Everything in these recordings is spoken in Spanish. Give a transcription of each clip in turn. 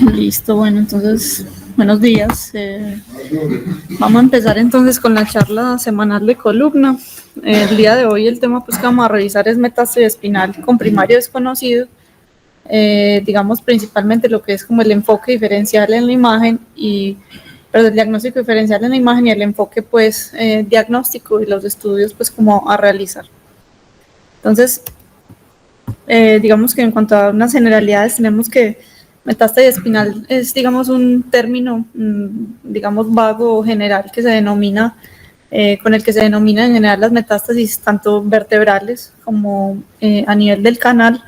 Listo, bueno, entonces, buenos días. Vamos a empezar entonces con la charla semanal de columna. El día de hoy el tema pues, que vamos a revisar es metástasis espinal con primario desconocido. Digamos principalmente lo que es como el enfoque diferencial en la imagen pero el diagnóstico diferencial en la imagen y el enfoque pues diagnóstico y los estudios pues como a realizar. Entonces, digamos que en cuanto a unas generalidades tenemos que metástasis espinal es, digamos, un término, digamos, vago o general que se denomina, con el que se denomina en general las metástasis tanto vertebrales como a nivel del canal.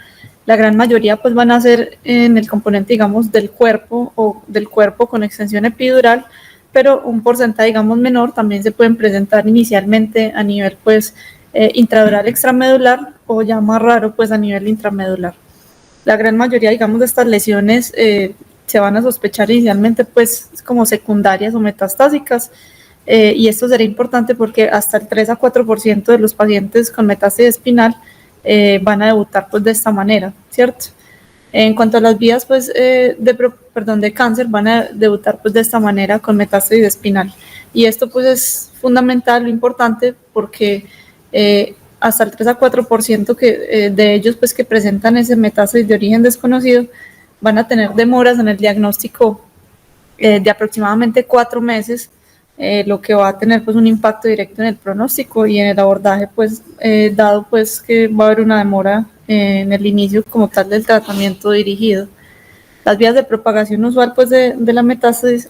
La gran mayoría pues van a ser en el componente, digamos, del cuerpo o del cuerpo con extensión epidural, pero un porcentaje, digamos, menor también se pueden presentar inicialmente a nivel pues intradural extramedular o ya más raro pues a nivel intramedular. La gran mayoría, digamos, de estas lesiones se van a sospechar inicialmente pues como secundarias o metastásicas, y esto será importante porque hasta el 3 a 4% de los pacientes con metástasis espinal van a debutar pues de esta manera, ¿cierto? En cuanto a las vías pues, de cáncer, van a debutar pues de esta manera con metástasis espinal. Y esto pues es fundamental, lo importante, porque hasta el 3 a 4% de ellos pues que presentan ese metástasis de origen desconocido van a tener demoras en el diagnóstico de aproximadamente 4 meses, lo que va a tener pues un impacto directo en el pronóstico y en el abordaje, pues dado pues que va a haber una demora en el inicio como tal del tratamiento dirigido. Las vías de propagación usual pues de la metástasis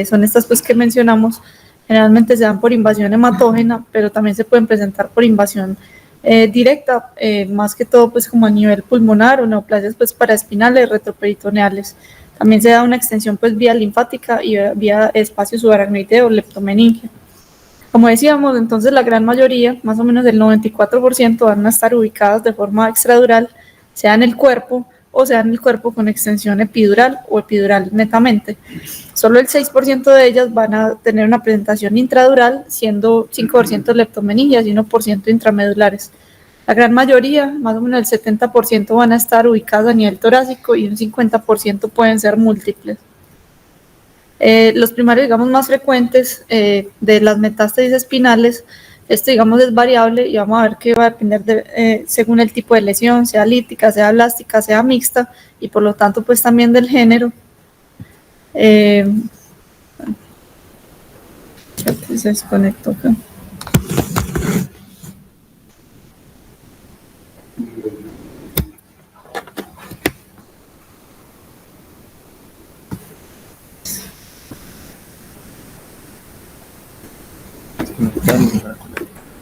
son estas pues que mencionamos. Generalmente se dan por invasión hematógena, pero también se pueden presentar por invasión directa, más que todo pues como a nivel pulmonar o neoplasias pues paraespinales, retroperitoneales. También se da una extensión pues vía linfática y vía espacio subaracnoideo o leptomeningia. Como decíamos, entonces la gran mayoría, más o menos el 94%, van a estar ubicadas de forma extradural, sea en el cuerpo o sea en el cuerpo con extensión epidural o epidural netamente. Solo el 6% de ellas van a tener una presentación intradural, siendo 5% leptomeningias y 1% intramedulares. La gran mayoría, más o menos el 70%, van a estar ubicadas a nivel torácico y un 50% pueden ser múltiples. Los primarios, digamos, más frecuentes de las metástasis espinales, esto, digamos, es variable y vamos a ver que va a depender según el tipo de lesión, sea lítica, sea blástica, sea mixta, y por lo tanto, pues también del género. Se desconectó acá.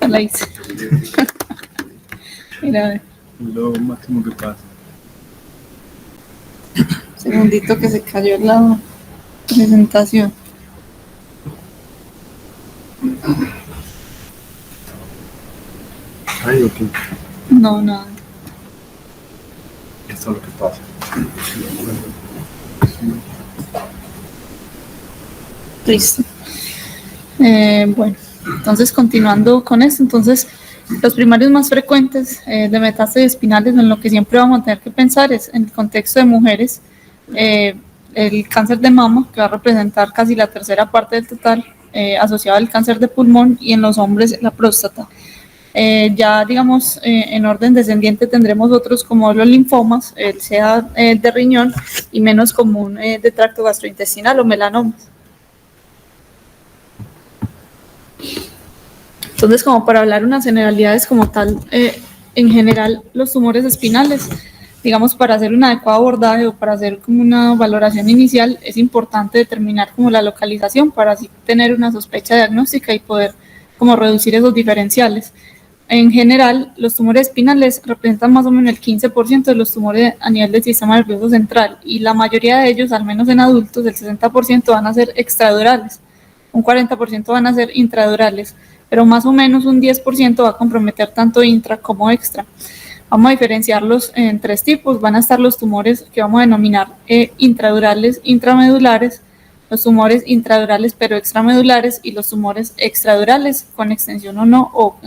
La hice. Mira. Lo máximo que pasa. Segundito que se cayó la presentación. Ay, ok. No, nada. Esto es lo que pasa. Listo. Bueno, entonces continuando con esto, entonces los primarios más frecuentes de metástasis espinales, en lo que siempre vamos a tener que pensar es en el contexto de mujeres, el cáncer de mama, que va a representar casi la tercera parte del total, asociado al cáncer de pulmón, y en los hombres la próstata. Ya digamos en orden descendiente tendremos otros como los linfomas, sea de riñón y menos común de tracto gastrointestinal o melanomas. Entonces, como para hablar unas generalidades como tal, en general los tumores espinales, digamos, para hacer un adecuado abordaje o para hacer como una valoración inicial, es importante determinar como la localización para así tener una sospecha diagnóstica y poder como reducir esos diferenciales. En general, los tumores espinales representan más o menos el 15% de los tumores a nivel del sistema nervioso central, y la mayoría de ellos, al menos en adultos, el 60% van a ser extradurales, un 40% van a ser intradurales, pero más o menos un 10% va a comprometer tanto intra como extra. Vamos a diferenciarlos en 3 tipos. Van a estar los tumores que vamos a denominar intradurales, intramedulares, los tumores intradurales pero extramedulares, y los tumores extradurales con extensión o no, o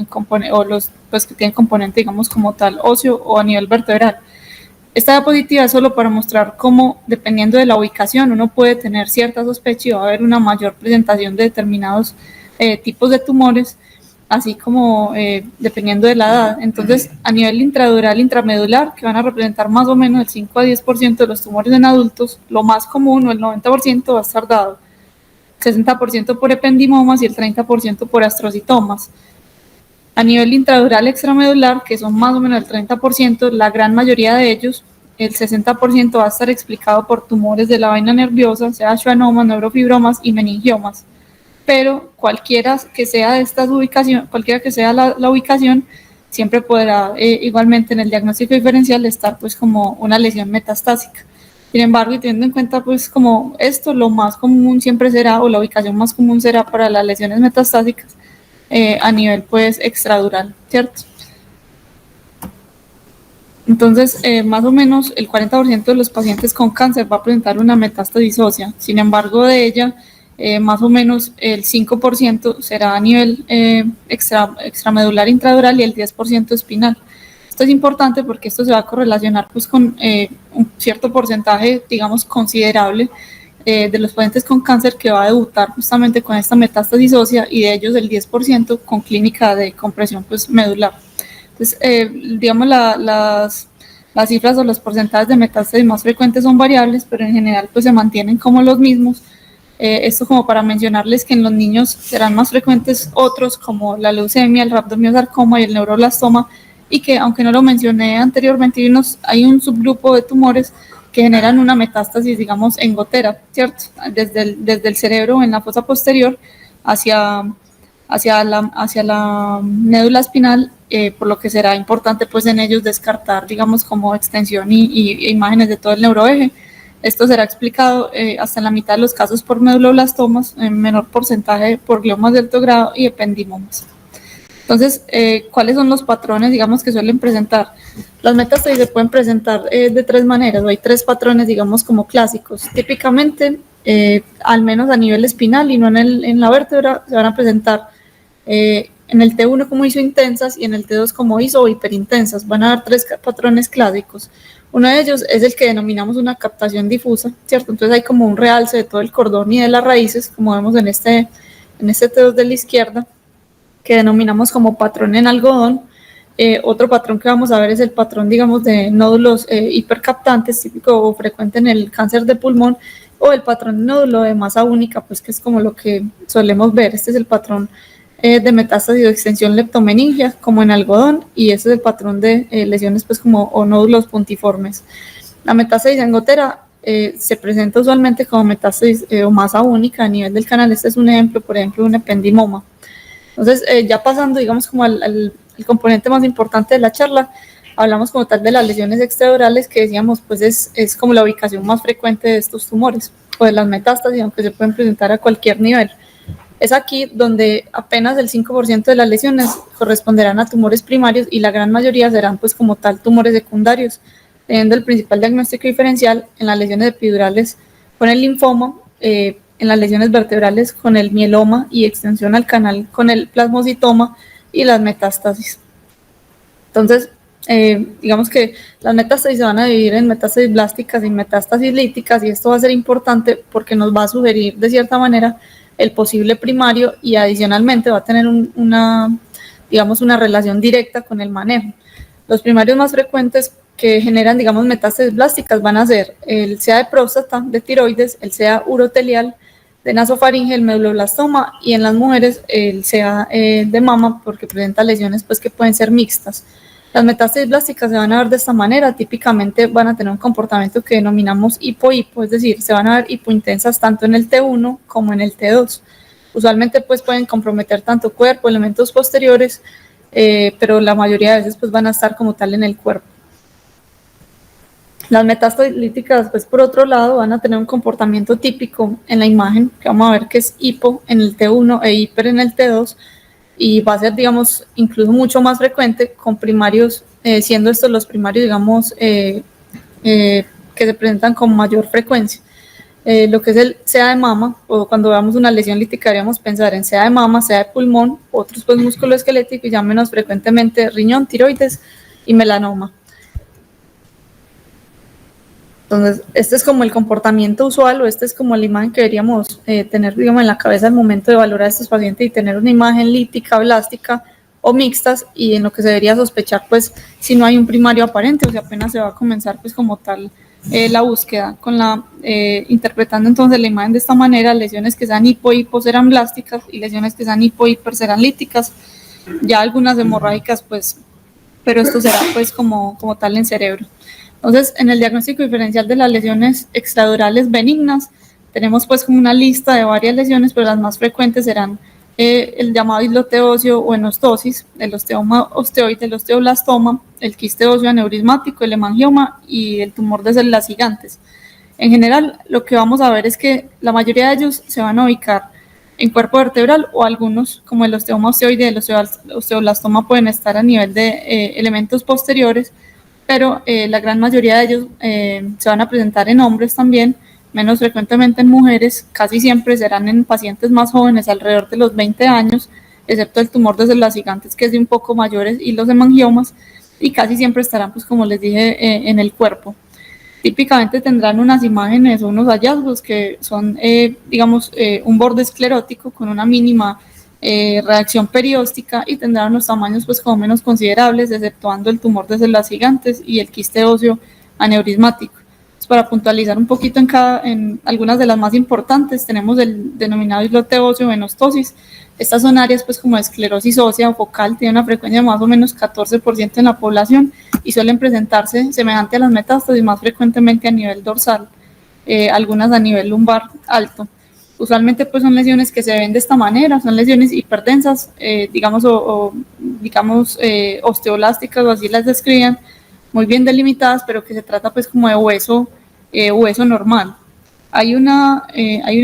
los pues, que tienen componente, digamos, como tal óseo o a nivel vertebral. Esta diapositiva es solo para mostrar cómo, dependiendo de la ubicación, uno puede tener cierta sospecha y va a haber una mayor presentación de determinados tipos de tumores, así como dependiendo de la edad. Entonces, a nivel intradural, intramedular, que van a representar más o menos el 5 a 10% de los tumores en adultos, lo más común, o el 90%, va a estar dado. 60% por ependimomas y el 30% por astrocitomas. A nivel intradural extramedular, que son más o menos el 30%, la gran mayoría de ellos, el 60% va a estar explicado por tumores de la vaina nerviosa, sea schwannomas, neurofibromas y meningiomas. Pero cualquiera que sea de estas ubicaciones, cualquiera que sea la ubicación, siempre podrá igualmente en el diagnóstico diferencial estar pues como una lesión metastásica. Sin embargo, y teniendo en cuenta pues como esto, lo más común siempre será, o la ubicación más común será para las lesiones metastásicas a nivel pues extradural, ¿cierto? Entonces, más o menos el 40% de los pacientes con cáncer va a presentar una metástasis ósea. Sin embargo, de ella, más o menos el 5% será a nivel extramedular intradural y el 10% espinal. Esto es importante porque esto se va a correlacionar pues, con un cierto porcentaje, digamos, considerable de los pacientes con cáncer que va a debutar justamente con esta metástasis ósea y de ellos el 10% con clínica de compresión pues, medular. Entonces, digamos, las cifras o los porcentajes de metástasis más frecuentes son variables, pero en general pues se mantienen como los mismos. Esto como para mencionarles que en los niños serán más frecuentes otros como la leucemia, el rhabdomyosarcoma y el neuroblastoma, y que aunque no lo mencioné anteriormente, hay un subgrupo de tumores que generan una metástasis, digamos, en gotera, ¿cierto? Desde el cerebro en la fosa posterior hacia la médula espinal, por lo que será importante pues en ellos descartar, digamos, como extensión y imágenes de todo el neuroeje. Esto será explicado hasta en la mitad de los casos por meduloblastomas, en menor porcentaje por gliomas de alto grado y ependimomas. Entonces, ¿cuáles son los patrones, digamos, que suelen presentar? Las metástasis se pueden presentar de tres maneras, o hay tres patrones, digamos, como clásicos. Típicamente, al menos a nivel espinal y no en la vértebra, se van a presentar en el T1 como isointensas y en el T2 como iso o hiperintensas. Van a dar tres patrones clásicos. Uno de ellos es el que denominamos una captación difusa, ¿cierto? Entonces hay como un realce de todo el cordón y de las raíces, como vemos en este T2 de la izquierda, que denominamos como patrón en algodón. Otro patrón que vamos a ver es el patrón, digamos, de nódulos hipercaptantes, típico o frecuente en el cáncer de pulmón, o el patrón de nódulo de masa única, pues que es como lo que solemos ver. Este es el patrón de metástasis o extensión leptomeningia, como en algodón, y ese es el patrón de lesiones, pues como o nódulos puntiformes. La metástasis en gotera se presenta usualmente como metástasis o masa única a nivel del canal. Este es un ejemplo, por ejemplo, de un ependimoma. Entonces, ya pasando, digamos, como al componente más importante de la charla, hablamos como tal de las lesiones extradurales, que decíamos, pues es como la ubicación más frecuente de estos tumores, o de las metástasis, aunque se pueden presentar a cualquier nivel. Es aquí donde apenas el 5% de las lesiones corresponderán a tumores primarios y la gran mayoría serán, pues, como tal, tumores secundarios, teniendo el principal diagnóstico diferencial en las lesiones epidurales con el linfoma, en las lesiones vertebrales con el mieloma y extensión al canal con el plasmocitoma y las metástasis. Entonces, digamos que las metástasis se van a dividir en metástasis blásticas y metástasis líticas, y esto va a ser importante porque nos va a sugerir de cierta manera el posible primario y adicionalmente va a tener una relación directa con el manejo. Los primarios más frecuentes que generan, digamos, metástasis blásticas van a ser el CA de próstata, de tiroides, el CA urotelial, de nasofaringe, el meduloblastoma, y en las mujeres el CA de mama, porque presenta lesiones pues que pueden ser mixtas. Las metástasis blásticas se van a ver de esta manera. Típicamente van a tener un comportamiento que denominamos hipo-hipo, es decir, se van a ver hipointensas tanto en el T1 como en el T2. Usualmente pues pueden comprometer tanto cuerpo, elementos posteriores, pero la mayoría de veces pues van a estar como tal en el cuerpo. Las metástasis líticas, pues por otro lado, van a tener un comportamiento típico en la imagen, que vamos a ver que es hipo en el T1 e hiper en el T2, y va a ser, digamos, incluso mucho más frecuente con primarios, siendo estos los primarios, digamos, que se presentan con mayor frecuencia. Lo que es el CA de mama, o cuando veamos una lesión lítica deberíamos pensar en CA de mama, CA de pulmón, otros pues músculo esquelético y ya menos frecuentemente riñón, tiroides y melanoma. Entonces, este es como el comportamiento usual o este es como la imagen que deberíamos tener, digamos, en la cabeza al momento de valorar a estos pacientes y tener una imagen lítica, blástica o mixtas y en lo que se debería sospechar, pues, si no hay un primario aparente o si apenas se va a comenzar, pues, como tal, la búsqueda con interpretando entonces la imagen de esta manera, lesiones que sean hipo serán blásticas y lesiones que sean hiper serán líticas, ya algunas hemorrágicas, pues, pero esto será, pues, como tal en cerebro. Entonces, en el diagnóstico diferencial de las lesiones extradurales benignas, tenemos pues como una lista de varias lesiones, pero las más frecuentes serán el llamado islote óseo o enostosis, el osteoma osteoide, el osteoblastoma, el quiste óseo aneurismático, el hemangioma y el tumor de células gigantes. En general, lo que vamos a ver es que la mayoría de ellos se van a ubicar en cuerpo vertebral o algunos, como el osteoma osteoide y el osteoblastoma, pueden estar a nivel de elementos posteriores, pero la gran mayoría de ellos se van a presentar en hombres también, menos frecuentemente en mujeres, casi siempre serán en pacientes más jóvenes, alrededor de los 20 años, excepto el tumor de células gigantes, que es de un poco mayores, y los hemangiomas, y casi siempre estarán, pues como les dije, en el cuerpo. Típicamente tendrán unas imágenes o unos hallazgos que son, digamos, un borde esclerótico con una mínima reacción perióstica y tendrán unos tamaños pues como menos considerables, exceptuando el tumor de células gigantes y el quiste óseo aneurismático. Pues para puntualizar un poquito en algunas de las más importantes, tenemos el denominado islote óseo enostosis. Estas son áreas pues como de esclerosis ósea focal, tiene una frecuencia de más o menos 14% en la población y suelen presentarse semejante a las metástasis más frecuentemente a nivel dorsal, algunas a nivel lumbar alto. Usualmente pues son lesiones que se ven de esta manera, son lesiones hiperdensas, digamos, digamos osteoblásticas o así las describen, muy bien delimitadas, pero que se trata pues como de hueso normal. Hay una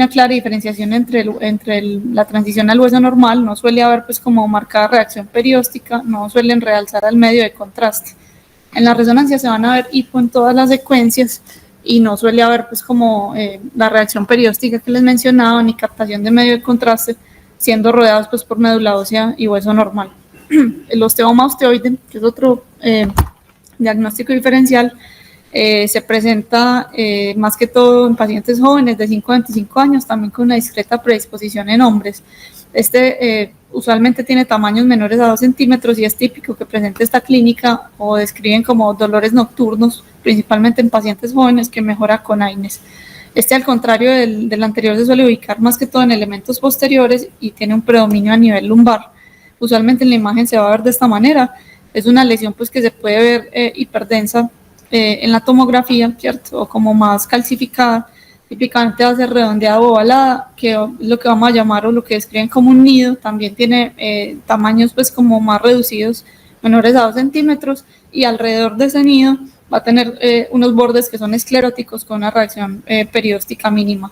clara diferenciación entre la transición al hueso normal, no suele haber pues como marcada reacción perióstica, no suelen realzar al medio de contraste. En la resonancia se van a ver hipo en todas las secuencias y no suele haber pues como la reacción perióstica que les mencionaba ni captación de medio de contraste, siendo rodeados pues por médula ósea y hueso normal. El osteoma osteoide, que es otro diagnóstico diferencial, se presenta más que todo en pacientes jóvenes de 5 a 25 años, también con una discreta predisposición en hombres. Usualmente tiene tamaños menores a 2 centímetros y es típico que presente esta clínica o describen como dolores nocturnos, principalmente en pacientes jóvenes, que mejora con AINES. Al contrario del anterior, se suele ubicar más que todo en elementos posteriores y tiene un predominio a nivel lumbar. Usualmente en la imagen se va a ver de esta manera. Es una lesión pues que se puede ver hiperdensa en la tomografía, ¿cierto? O como más calcificada, típicamente va a ser redondeada o ovalada, que es lo que vamos a llamar o lo que describen como un nido. También tiene tamaños pues como más reducidos, menores a 2 centímetros, y alrededor de ese nido va a tener unos bordes que son escleróticos con una reacción perióstica mínima.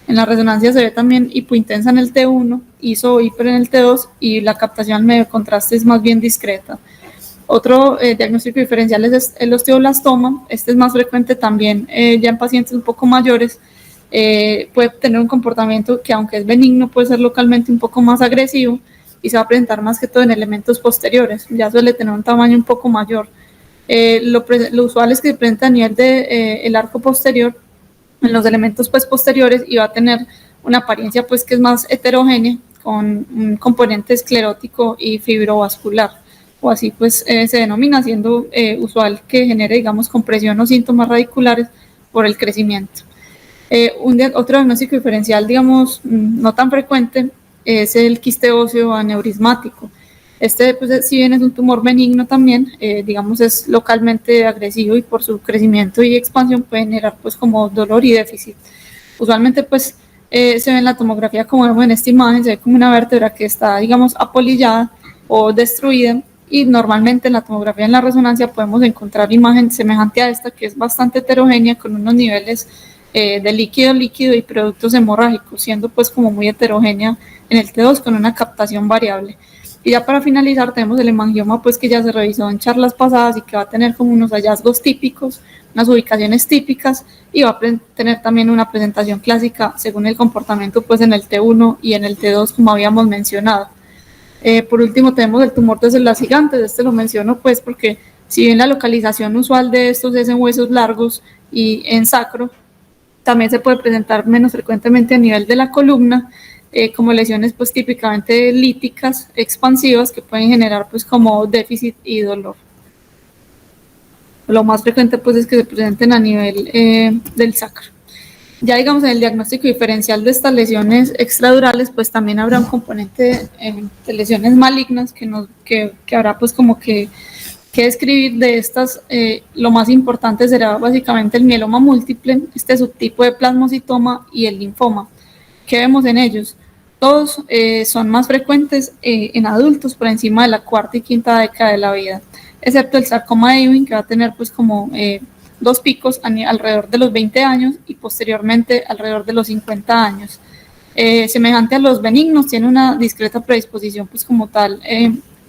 En la resonancia se ve también hipointensa en el T1, iso o hiper en el T2 y la captación al medio de contraste es más bien discreta. Otro diagnóstico diferencial es el osteoblastoma. Este es más frecuente también ya en pacientes un poco mayores. Puede tener un comportamiento que, aunque es benigno, puede ser localmente un poco más agresivo y se va a presentar más que todo en elementos posteriores. Ya suele tener un tamaño un poco mayor. Lo usual es que se presenta a nivel del arco posterior, en los elementos pues posteriores, y va a tener una apariencia pues que es más heterogénea, con un componente esclerótico y fibrovascular, o así pues se denomina, siendo usual que genere, digamos, compresión o síntomas radiculares por el crecimiento. Otro diagnóstico diferencial, digamos, no tan frecuente, es el quiste óseo aneurismático. Pues, si bien es un tumor benigno también, digamos, es localmente agresivo y por su crecimiento y expansión puede generar pues como dolor y déficit. Usualmente pues se ve en la tomografía, como vemos en esta imagen, se ve como una vértebra que está, digamos, apolillada o destruida, y normalmente en la tomografía, en la resonancia, podemos encontrar imagen semejante a esta, que es bastante heterogénea, con unos niveles de líquido y productos hemorrágicos, siendo pues como muy heterogénea en el T2 con una captación variable. Y ya para finalizar tenemos el hemangioma, pues que ya se revisó en charlas pasadas y que va a tener como unos hallazgos típicos, unas ubicaciones típicas, y va a tener también una presentación clásica según el comportamiento pues en el T1 y en el T2, como habíamos mencionado. Por último tenemos el tumor de células gigantes. Lo menciono pues porque Si bien la localización usual de estos es en huesos largos y en sacro, también se puede presentar menos frecuentemente a nivel de la columna, como lesiones pues típicamente líticas, expansivas, que pueden generar pues como déficit y dolor. Lo más frecuente pues es que se presenten a nivel del sacro. Ya digamos en el diagnóstico diferencial de estas lesiones extradurales, pues también habrá un componente de lesiones malignas que habrá pues como que describir de estas. Lo más importante será básicamente el mieloma múltiple, este subtipo de plasmocitoma y el linfoma. ¿Qué vemos en ellos? Todos son más frecuentes en adultos por encima de la cuarta y quinta década de la vida, excepto el sarcoma de Ewing, que va a tener pues como dos picos alrededor de los 20 años y posteriormente alrededor de los 50 años. Semejante a los benignos, tiene una discreta predisposición pues como tal,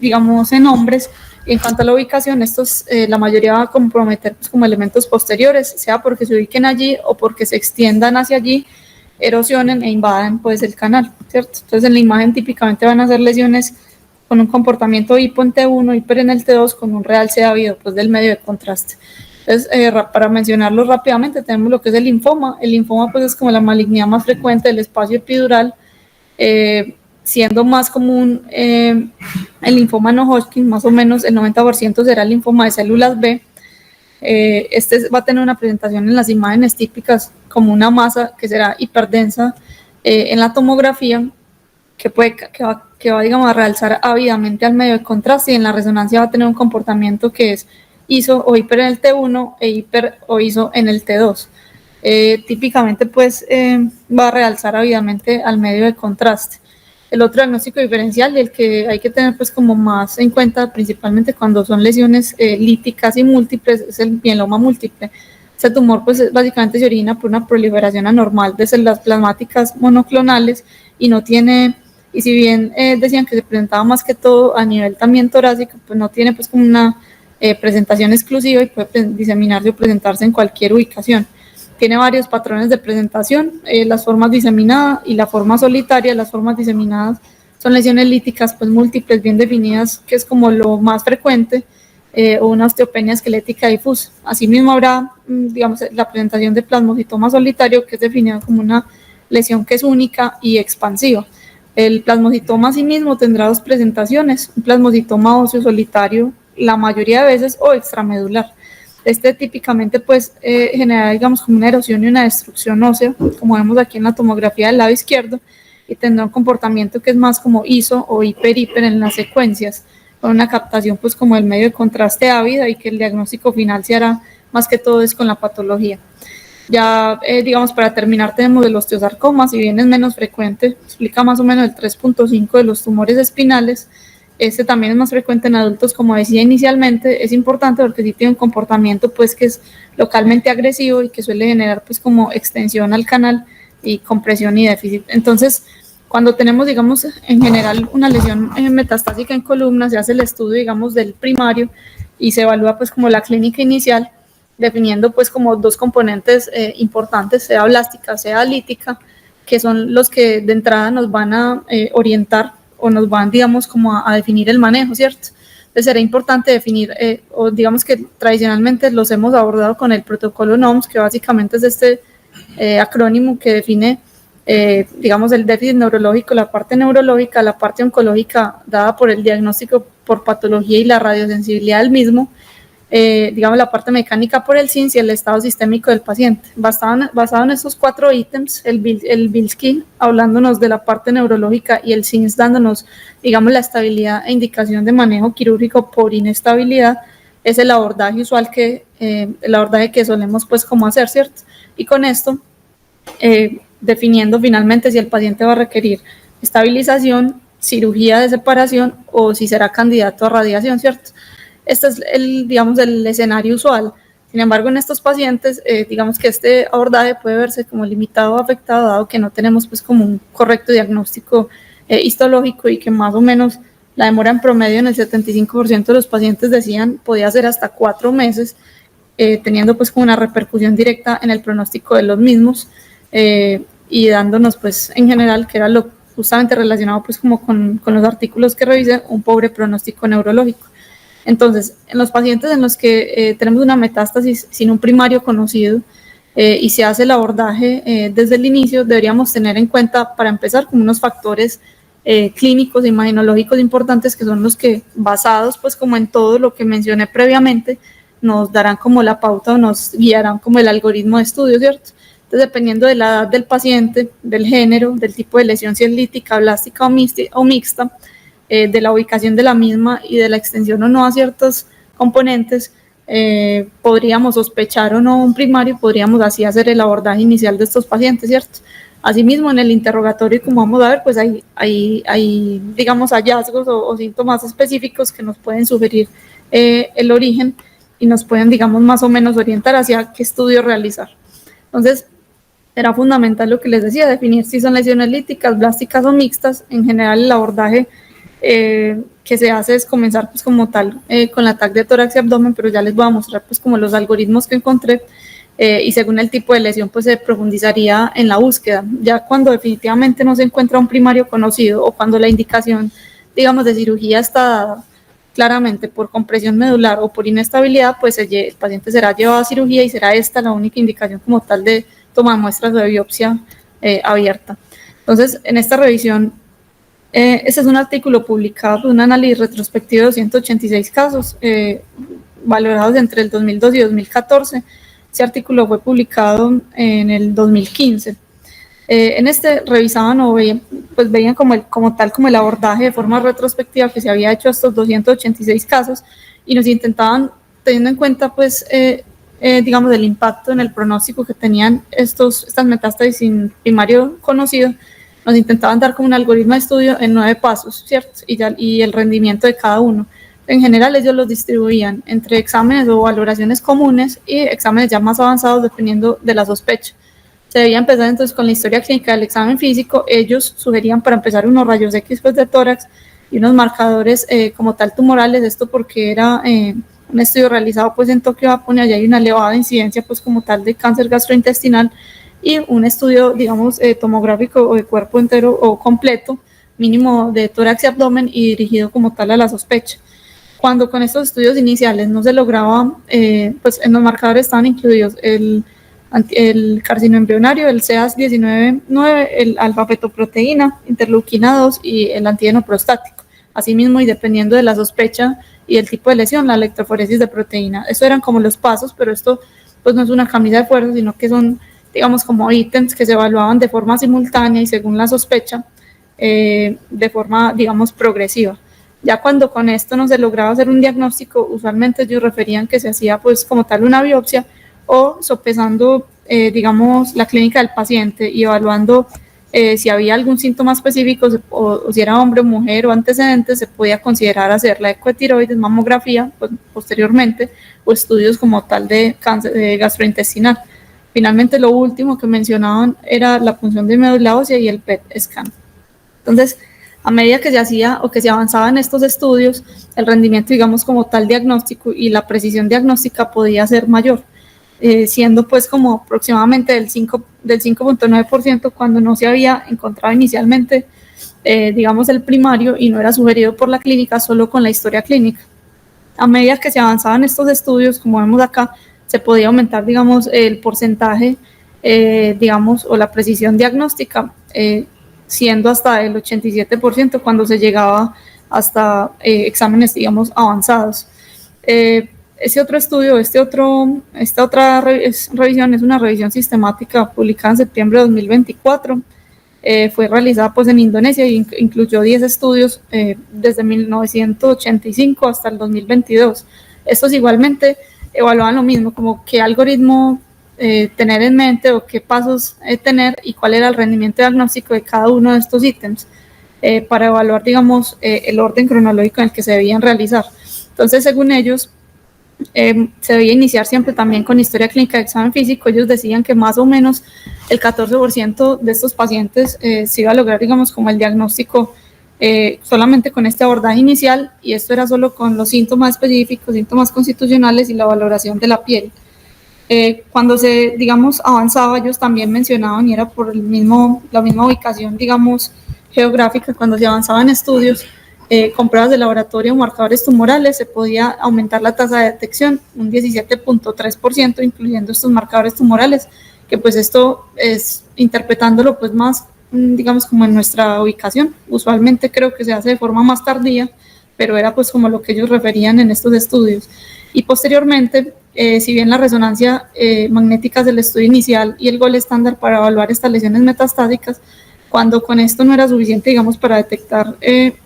digamos en hombres. En cuanto a la ubicación, estos la mayoría va a comprometer pues, como elementos posteriores, sea porque se ubiquen allí o porque se extiendan hacia allí, erosionen e invadan pues el canal, ¿cierto? Entonces en la imagen típicamente van a ser lesiones con un comportamiento hipo en T1, hiper en el T2, con un realce habido pues del medio de contraste. Entonces, para mencionarlo rápidamente, tenemos lo que es el linfoma. El linfoma pues es como la malignidad más frecuente del espacio epidural, siendo más común el linfoma no Hodgkin, más o menos el 90% será el linfoma de células B. Este va a tener una presentación en las imágenes típicas como una masa que será hiperdensa en la tomografía, que va digamos, a realzar ávidamente al medio de contraste, y en la resonancia va a tener un comportamiento que es ISO o hiper en el T1 e hiper o ISO en el T2. Típicamente pues va a realzar ávidamente al medio de contraste. El otro diagnóstico diferencial y el que hay que tener pues como más en cuenta, principalmente cuando son lesiones líticas y múltiples, es el mieloma múltiple. Este tumor pues básicamente se origina por una proliferación anormal de células plasmáticas monoclonales y no tiene, y si bien decían que se presentaba más que todo a nivel también torácico, pues no tiene pues como una presentación exclusiva y puede diseminarse o presentarse en cualquier ubicación. Tiene varios patrones de presentación, las formas diseminadas y la forma solitaria. Las formas diseminadas son lesiones líticas pues múltiples bien definidas, que es como lo más frecuente, o una osteopenia esquelética difusa. Asimismo habrá, digamos, la presentación de plasmocitoma solitario, que es definido como una lesión que es única y expansiva. El plasmocitoma asimismo tendrá dos presentaciones, un plasmocitoma óseo solitario la mayoría de veces o extramedular. Este típicamente pues genera digamos como una erosión y una destrucción ósea, como vemos aquí en la tomografía del lado izquierdo, y tendrá un comportamiento que es más como ISO o hiper en las secuencias, con una captación pues como el medio de contraste ávida, y que el diagnóstico final se hará más que todo es con la patología. Ya digamos para terminar tenemos el osteosarcoma, si bien es menos frecuente, explica más o menos el 3.5 de los tumores espinales. Este también es más frecuente en adultos, como decía inicialmente. Es importante porque sí tiene un comportamiento pues que es localmente agresivo y que suele generar pues como extensión al canal y compresión y déficit. Entonces, cuando tenemos digamos en general una lesión metastásica en columna, se hace el estudio digamos del primario y se evalúa pues como la clínica inicial, definiendo pues como dos componentes importantes, sea blástica, sea lítica, que son los que de entrada nos van a orientar o nos van, digamos, como a definir el manejo, ¿cierto? Entonces será importante definir, o digamos que tradicionalmente los hemos abordado con el protocolo NOMS, que básicamente es este acrónimo que define, digamos, el déficit neurológico, la parte neurológica, la parte oncológica dada por el diagnóstico por patología y la radiosensibilidad del mismo, digamos, la parte mecánica por el SINS y el estado sistémico del paciente. Basado en estos 4 ítems, el Bilski hablándonos de la parte neurológica y el SINS dándonos, digamos, la estabilidad e indicación de manejo quirúrgico por inestabilidad, es el abordaje usual el abordaje que solemos pues como hacer, ¿cierto? Y con esto, definiendo finalmente si el paciente va a requerir estabilización, cirugía de separación o si será candidato a radiación, ¿cierto? Este es digamos, el escenario usual. Sin embargo, en estos pacientes, digamos que este abordaje puede verse como limitado o afectado, dado que no tenemos pues como un correcto diagnóstico histológico, y que más o menos la demora en promedio en el 75% de los pacientes decían podía ser hasta 4 meses, teniendo pues como una repercusión directa en el pronóstico de los mismos, y dándonos pues en general, que era lo justamente relacionado pues como con los artículos que revisé, un pobre pronóstico neurológico. Entonces, en los pacientes en los que tenemos una metástasis sin un primario conocido y se hace el abordaje desde el inicio, deberíamos tener en cuenta, para empezar, como unos factores clínicos e imaginológicos importantes, que son los que, basados pues como en todo lo que mencioné previamente, nos darán como la pauta o nos guiarán como el algoritmo de estudio, ¿cierto? Entonces, dependiendo de la edad del paciente, del género, del tipo de lesión, si es lítica, blástica o mixta, de la ubicación de la misma y de la extensión o no a ciertos componentes, podríamos sospechar o no un primario, podríamos así hacer el abordaje inicial de estos pacientes, ¿cierto? Asimismo, en el interrogatorio, como vamos a ver, pues hay digamos, hallazgos o síntomas específicos que nos pueden sugerir el origen y nos pueden, digamos, más o menos orientar hacia qué estudio realizar. Entonces, era fundamental lo que les decía, definir si son lesiones líticas, blásticas o mixtas. En general, el abordaje que se hace es comenzar pues como tal con la TAC de tórax y abdomen, pero ya les voy a mostrar pues como los algoritmos que encontré y según el tipo de lesión pues se profundizaría en la búsqueda. Ya cuando definitivamente no se encuentra un primario conocido o cuando la indicación, digamos, de cirugía está dada claramente por compresión medular o por inestabilidad, pues el paciente será llevado a cirugía y será esta la única indicación como tal de tomar muestras de biopsia abierta. Entonces, en esta revisión, este es un artículo publicado, un análisis retrospectivo de 286 casos valorados entre el 2002 y 2014. Ese artículo fue publicado en el 2015. En este revisaban o veían como el abordaje de forma retrospectiva que se había hecho a estos 286 casos y nos intentaban, teniendo en cuenta pues digamos el impacto en el pronóstico que tenían estas metástasis sin primario conocido, nos intentaban dar como un algoritmo de estudio en 9 pasos, ¿cierto? Y el rendimiento de cada uno. En general ellos los distribuían entre exámenes o valoraciones comunes y exámenes ya más avanzados dependiendo de la sospecha. Se debía empezar entonces con la historia clínica del examen físico. Ellos sugerían para empezar unos rayos X pues, de tórax y unos marcadores como tal tumorales, esto porque era un estudio realizado pues en Tokio, Japón, y allá hay una elevada incidencia pues como tal de cáncer gastrointestinal, y un estudio, digamos, tomográfico o de cuerpo entero o completo, mínimo de tórax y abdomen y dirigido como tal a la sospecha. Cuando con estos estudios iniciales no se lograba, pues en los marcadores estaban incluidos el carcinoma embrionario, el CA19-9, el alfa-fetoproteína, interleuquina 2 y el antígeno prostático. Asimismo, y dependiendo de la sospecha y el tipo de lesión, la electroforesis de proteína. Eso eran como los pasos, pero esto pues no es una camisa de fuerza, sino que son, digamos, como ítems que se evaluaban de forma simultánea y según la sospecha, de forma, digamos, progresiva. Ya cuando con esto no se lograba hacer un diagnóstico, usualmente ellos referían que se hacía pues como tal una biopsia o sopesando, digamos, la clínica del paciente y evaluando si había algún síntoma específico o si era hombre o mujer o antecedentes, se podía considerar hacer la ecotiroides, mamografía pues, posteriormente, o estudios como tal de cáncer gastrointestinal. Finalmente, lo último que mencionaban era la punción de médula ósea y el PET scan. Entonces, a medida que se hacía o que se avanzaba en estos estudios, el rendimiento, digamos, como tal diagnóstico y la precisión diagnóstica podía ser mayor, siendo pues como aproximadamente del 5.9% cuando no se había encontrado inicialmente, digamos, el primario y no era sugerido por la clínica solo con la historia clínica. A medida que se avanzaban estos estudios, como vemos acá, se podía aumentar, digamos, el porcentaje, digamos, o la precisión diagnóstica, siendo hasta el 87% cuando se llegaba hasta exámenes, digamos, avanzados. Esta otra revisión es una revisión sistemática publicada en septiembre de 2024. Fue realizada pues en Indonesia y incluyó 10 estudios desde 1985 hasta el 2022. Estos igualmente evaluaban lo mismo, como qué algoritmo tener en mente o qué pasos tener y cuál era el rendimiento diagnóstico de cada uno de estos ítems para evaluar, digamos, el orden cronológico en el que se debían realizar. Entonces, según ellos, se debía iniciar siempre también con historia clínica de examen físico. Ellos decían que más o menos el 14% de estos pacientes se iba a lograr, digamos, como el diagnóstico solamente con este abordaje inicial, y esto era solo con los síntomas específicos, síntomas constitucionales y la valoración de la piel. Cuando se, digamos, avanzaba, ellos también mencionaban, y era por la misma ubicación, digamos, geográfica, cuando se avanzaba en estudios, con pruebas de laboratorio o marcadores tumorales se podía aumentar la tasa de detección un 17.3%, incluyendo estos marcadores tumorales, que pues esto es interpretándolo pues más, digamos, como en nuestra ubicación. Usualmente creo que se hace de forma más tardía, pero era pues como lo que ellos referían en estos estudios. Y posteriormente, si bien la resonancia magnética del estudio inicial y el gol estándar para evaluar estas lesiones metastáticas, cuando con esto no era suficiente, digamos, para detectar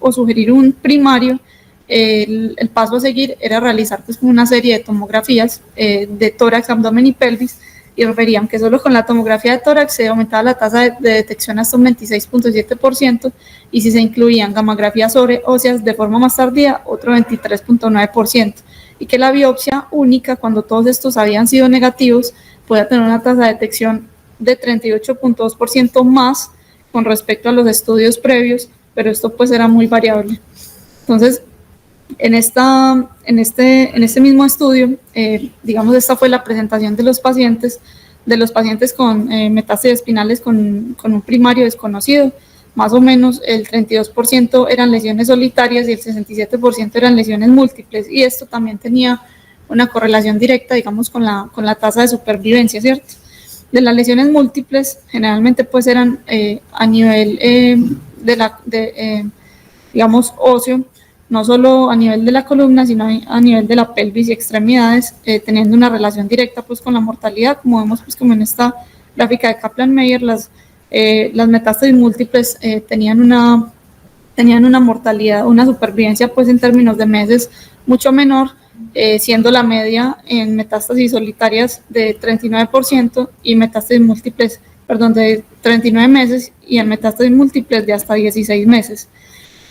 o sugerir un primario, el paso a seguir era realizar pues una serie de tomografías de tórax, abdomen y pelvis, y referían que solo con la tomografía de tórax se aumentaba la tasa de detección hasta un 26.7%, y si se incluían gammagrafías sobreóseas de forma más tardía, otro 23.9%, y que la biopsia única, cuando todos estos habían sido negativos, podía tener una tasa de detección de 38.2% más con respecto a los estudios previos, pero esto pues era muy variable. Entonces, en este mismo estudio, digamos, esta fue la presentación de los pacientes con metástasis espinales con un primario desconocido. Más o menos el 32% eran lesiones solitarias y el 67% eran lesiones múltiples, y esto también tenía una correlación directa, digamos, con la tasa de supervivencia, ¿cierto? De las lesiones múltiples, generalmente pues eran a nivel digamos, óseo, no solo a nivel de la columna, sino a nivel de la pelvis y extremidades, teniendo una relación directa pues con la mortalidad, como vemos pues como en esta gráfica de Kaplan-Meier. Las metástasis múltiples tenían una mortalidad, una supervivencia pues en términos de meses mucho menor, siendo la media en metástasis solitarias de 39% y metástasis múltiples, de 39 meses, y en metástasis múltiples de hasta 16 meses.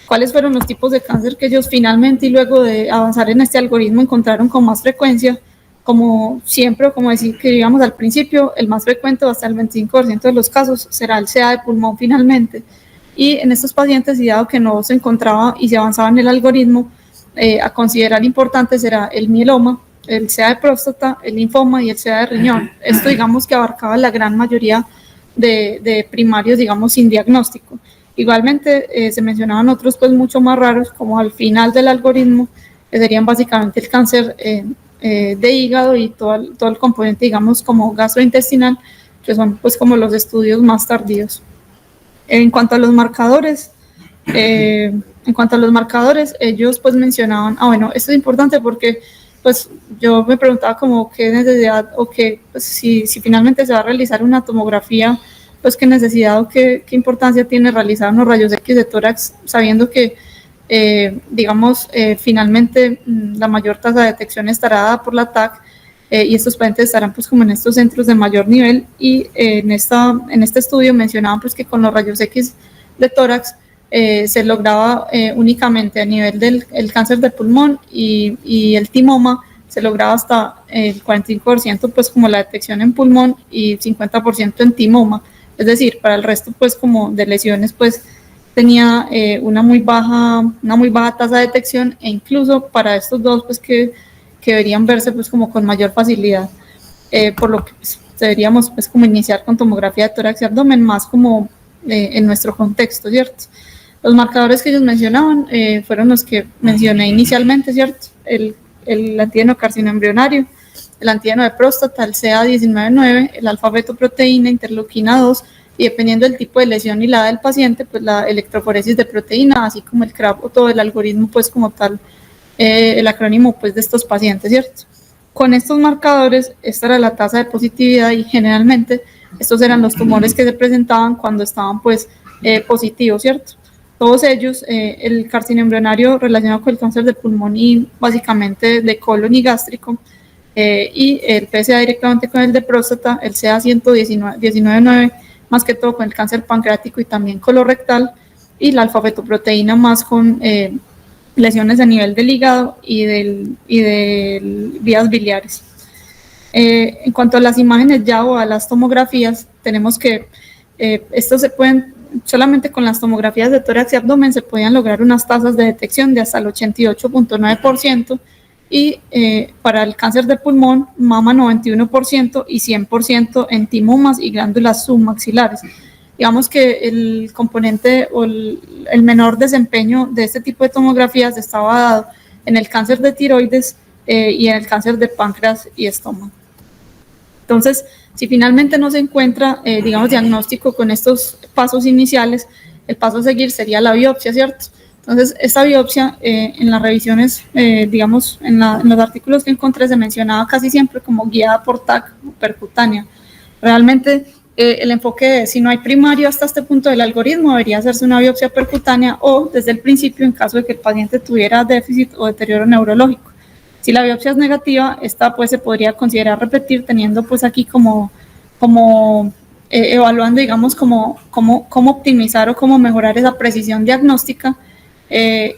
¿Cuáles fueron los tipos de cáncer que ellos finalmente, y luego de avanzar en este algoritmo, encontraron con más frecuencia? Como siempre, o como decíamos al principio, el más frecuente, hasta el 25% de los casos, será el CA de pulmón finalmente. Y en estos pacientes, y dado que no se encontraba y se avanzaba en el algoritmo, a considerar importante será el mieloma, el CA de próstata, el linfoma y el CA de riñón. Esto, digamos, que abarcaba la gran mayoría de primarios, digamos, sin diagnóstico. Igualmente, se mencionaban otros pues mucho más raros, como al final del algoritmo, que serían básicamente el cáncer de hígado y todo el componente, digamos, como gastrointestinal, que son pues como los estudios más tardíos. En cuanto a los marcadores, ellos pues mencionaban, bueno, esto es importante porque pues yo me preguntaba como qué necesidad, o que pues, si finalmente se va a realizar una tomografía, pues qué necesidad o qué importancia tiene realizar unos rayos X de tórax, sabiendo que finalmente la mayor tasa de detección estará dada por la TAC, y estos pacientes estarán pues como en estos centros de mayor nivel. Y en este estudio mencionaban pues que con los rayos X de tórax se lograba únicamente a nivel del cáncer de pulmón y el timoma, se lograba hasta el 45% pues como la detección en pulmón y 50% en timoma. Es decir, para el resto pues como de lesiones pues tenía una muy baja tasa de detección, e incluso para estos dos pues que deberían verse pues como con mayor facilidad, por lo que pues, deberíamos pues como iniciar con tomografía de tórax y abdomen, más como en nuestro contexto, ¿cierto? Los marcadores que ellos mencionaban fueron los que mencioné inicialmente, ¿cierto? El antígeno carcinoembrionario, el antígeno de próstata, el CA19-9, el alfa-fetoproteína, interleuquina 2, y dependiendo del tipo de lesión y la edad del paciente, pues la electroforesis de proteína, así como el CRAB o todo el algoritmo, pues como tal, el acrónimo pues de estos pacientes, ¿cierto? Con estos marcadores, esta era la tasa de positividad, y generalmente estos eran los tumores que se presentaban cuando estaban pues positivos, ¿cierto? Todos ellos, el carcinoma embrionario relacionado con el cáncer de pulmón y básicamente de colon y gástrico, y el PSA directamente con el de próstata, el CA119-9, más que todo con el cáncer pancreático y también colorectal, y la alfa-fetoproteína más con lesiones a nivel del hígado y de vías biliares. En cuanto a las imágenes ya o a las tomografías, tenemos que estos se pueden, solamente con las tomografías de tórax y abdomen se podían lograr unas tasas de detección de hasta el 88.9%, y para el cáncer de pulmón, mama 91% y 100% en timomas y glándulas submaxilares. digamos que el componente o el menor desempeño de este tipo de tomografías estaba dado en el cáncer de tiroides y en el cáncer de páncreas y estómago. Entonces, si finalmente no se encuentra, digamos, diagnóstico con estos pasos iniciales, el paso a seguir sería la biopsia, ¿cierto? Entonces, esta biopsia en las revisiones, digamos, en los artículos que encontré se mencionaba casi siempre como guiada por TAC o percutánea. Realmente, el enfoque es, si no hay primario hasta este punto del algoritmo, debería hacerse una biopsia percutánea o desde el principio en caso de que el paciente tuviera déficit o deterioro neurológico. Si la biopsia es negativa, esta pues se podría considerar repetir teniendo pues aquí como evaluando, digamos, cómo optimizar o cómo mejorar esa precisión diagnóstica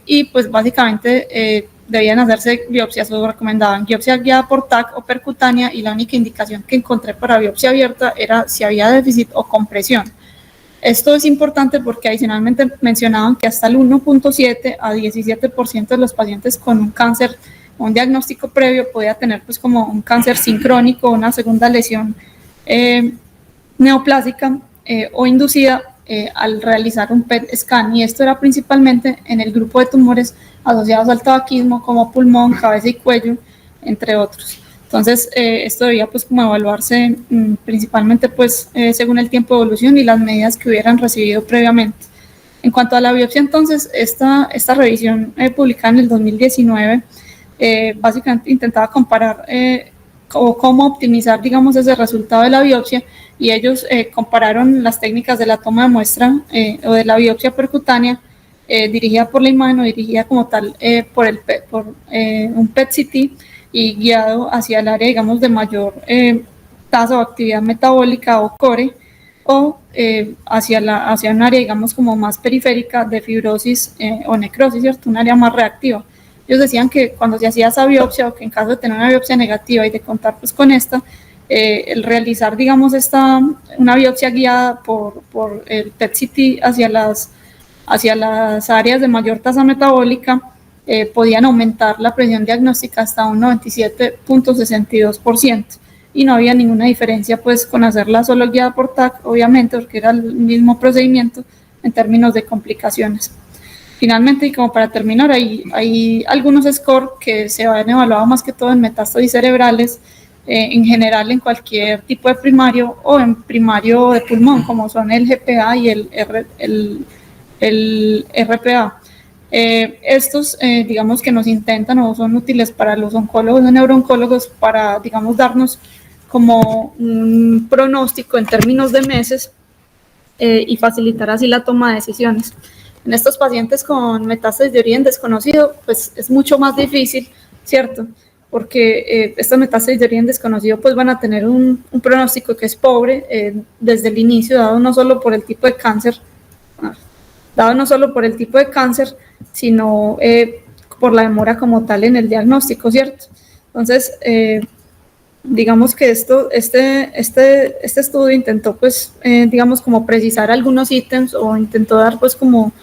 y pues básicamente debían hacerse biopsias o recomendaban biopsia guiada por TAC o percutánea y la única indicación que encontré para biopsia abierta era si había déficit o compresión. Esto es importante porque adicionalmente mencionaban que hasta el 1.7 a 17% de los pacientes con un cáncer, un diagnóstico previo, podía tener pues como un cáncer sincrónico, una segunda lesión neoplásica o inducida al realizar un PET scan, y esto era principalmente en el grupo de tumores asociados al tabaquismo como pulmón, cabeza y cuello, entre otros. Entonces, esto debía pues como evaluarse principalmente pues según el tiempo de evolución y las medidas que hubieran recibido previamente. En cuanto a la biopsia, entonces, esta revisión publicada en el 2019 básicamente intentaba comparar o cómo optimizar, digamos, ese resultado de la biopsia, y ellos compararon las técnicas de la toma de muestra o de la biopsia percutánea dirigida por la imagen o dirigida como tal por un PET-CT y guiado hacia el área, digamos, de mayor tasa o actividad metabólica o core, o hacia un área, digamos, como más periférica de fibrosis o necrosis, ¿cierto? Un área más reactiva. Ellos decían que cuando se hacía esa biopsia, o que en caso de tener una biopsia negativa y de contar pues con esta, el realizar, digamos, una biopsia guiada por el PET-CT hacia las áreas de mayor tasa metabólica, podían aumentar la precisión diagnóstica hasta un 97.62%, y no había ninguna diferencia pues con hacerla solo guiada por TAC, obviamente, porque era el mismo procedimiento en términos de complicaciones. Finalmente, y como para terminar, hay algunos scores que se han evaluado más que todo en metástasis cerebrales, en general en cualquier tipo de primario o en primario de pulmón, como son el GPA y el RPA. Estos, digamos, que nos intentan o son útiles para los oncólogos o neurooncólogos para, digamos, darnos como un pronóstico en términos de meses y facilitar así la toma de decisiones. En estos pacientes con metástasis de origen desconocido, pues es mucho más difícil, ¿cierto? Porque estas metástasis de origen desconocido pues van a tener un pronóstico que es pobre desde el inicio, dado no solo por el tipo de cáncer, sino por la demora como tal en el diagnóstico, ¿cierto? Entonces, digamos que este estudio intentó pues, digamos, como precisar algunos ítems, o intentó dar pues como